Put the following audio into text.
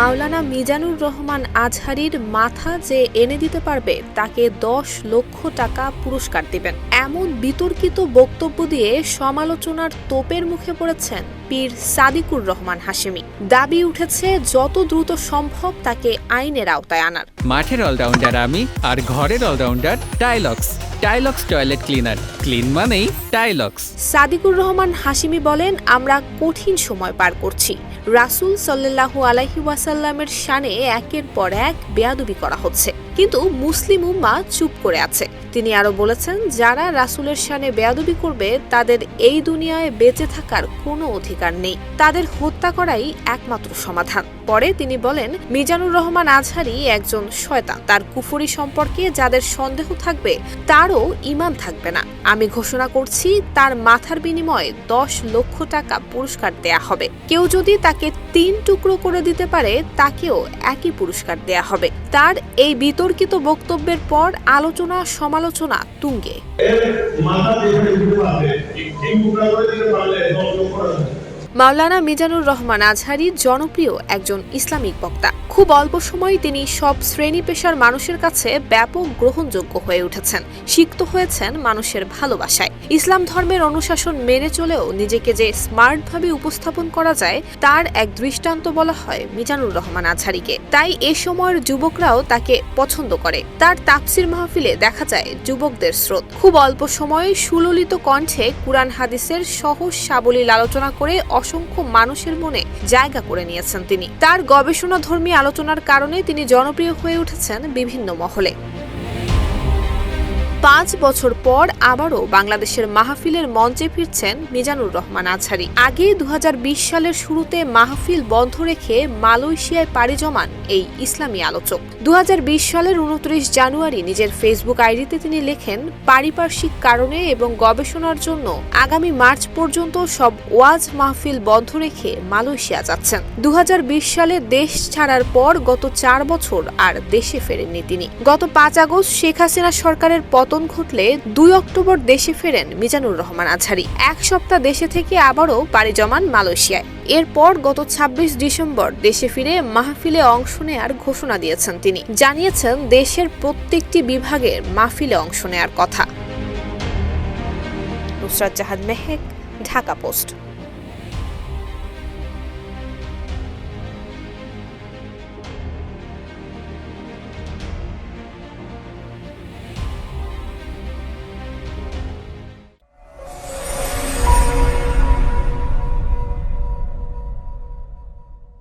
মাওলানা মিজানুর রহমান আজহারীর মাথা যে এনে দিতে পারবে তাকে ১০ লক্ষ টাকা পুরস্কার দিবেন, এমন বিতর্কিত বক্তব্য দিয়ে সমালোচনার তোপের মুখে পড়েছেন পীর সাদিকুর রহমান হাশেমি। দাবি উঠেছে যত দ্রুত সম্ভব তাকে আইনের আওতায় আনার। মাঠের অলরাউন্ডার আমি, আর ঘরের allrounder Tylox. Tylox toilet cleaner, clean মানেই টাইলক্স। সাদিকুর রহমান হাশেমি বলেন, আমরা কঠিন সময় পার করছি। রাসূল সাল্লাল্লাহু আলাইহি ওয়াসাল্লামের শানে একের পর এক বেয়াদবি করা হচ্ছে, কিন্তু মুসলিম উম্মাহ চুপ করে আছে। তিনি আরো বলেছেন, যারা রাসূলের শানে বেয়াদবি করবে তাদের এই দুনিয়ায় বেঁচে থাকার কোনো অধিকার নেই, তাদের হত্যা করাই একমাত্র সমাধান। পরে তিনি বলেন, মিজানুর রহমান আজহারী একজন শয়তান, তার কুফরি সম্পর্কে যাদের সন্দেহ থাকবে তারও ঈমান থাকবে না। আমি ঘোষণা করছি তার মাথার বিনিময়ে ১০ লক্ষ টাকা পুরস্কার দেয়া হবে। কেউ যদি তাকে ৩ টুকরো করে দিতে পারে তাকেও একই পুরস্কার দেয়া হবে। তার এই বিতর্কিত বক্তব্যের পর আলোচনা সমালোচনা তুঙ্গে। মাওলানা মিজানুর রহমান আজহারী জনপ্রিয় একজন ইসলামিক বক্তা। খুব অল্প সময়ে তিনি সব শ্রেণী পেশার মানুষের কাছে ব্যাপক গ্রহণযোগ্য হয়ে উঠেছেন, সিক্ত হয়েছেন মানুষের ভালোবাসায়। ইসলাম ধর্মের অনুশাসন মেনে চলেও নিজেকে যে স্মার্টভাবে উপস্থাপন করা যায় তার এক দৃষ্টান্ত বলা হয় মিজানুর রহমান আজহারীকে। তাই এ সময়ের যুবকরাও তাকে পছন্দ করে। তার তাফসির মাহফিলে দেখা যায় যুবকদের স্রোত। খুব অল্প সময়ে সুললিত কণ্ঠে কুরআন হাদিসের সহজ সাবলীল আলোচনা করে অসংখ্য মানুষের মনে জায়গা করে নিয়েছেন তিনি। তার গবেষণাধর্মী আলোচনার কারণে তিনি জনপ্রিয় হয়ে উঠেছেন বিভিন্ন মহলে। ৫ বছর পর আবারও বাংলাদেশের মাহফিলের মঞ্চে ফিরছেন মিজানুর রহমান আজহারী। আগে ২০২০ সালের শুরুতে মাহফিল বন্ধ রেখে মালয়েশিয়ায় পাড়ি জমান এই ইসলামী আলোচক ২০২০ সালের ২৯ জানুয়ারি নিজের ফেসবুক আইডিতে তিনি লেখেন, পারিপার্শ্বিক কারণে এবং গবেষণার জন্য আগামী মার্চ পর্যন্ত সব ওয়াজ মাহফিল বন্ধ রেখে মালয়েশিয়া যাচ্ছেন। ২০২০ সালে দেশ ছাড়ার পর গত ৪ বছর আর দেশে ফেরেননি তিনি। গত ৫ আগস্ট শেখ হাসিনা সরকারের পতন ঘটলে ২ অক্টোবর দেশে ফেরেন মিজানুর রহমান আজহারী। ১ সপ্তাহ দেশে থেকে আবারও পাড়ি জমান মালয়েশিয়ায়। এরপর গত ২৬ ডিসেম্বর দেশে ফিরে মাহফিলে অংশ নেয়ার ঘোষণা দিয়েছেন তিনি। জানিয়েছেন দেশের প্রত্যেকটি বিভাগের মাহফিলে অংশ নেয়ার কথা। নুসরাত জাহান মেহেক, ঢাকা পোস্ট।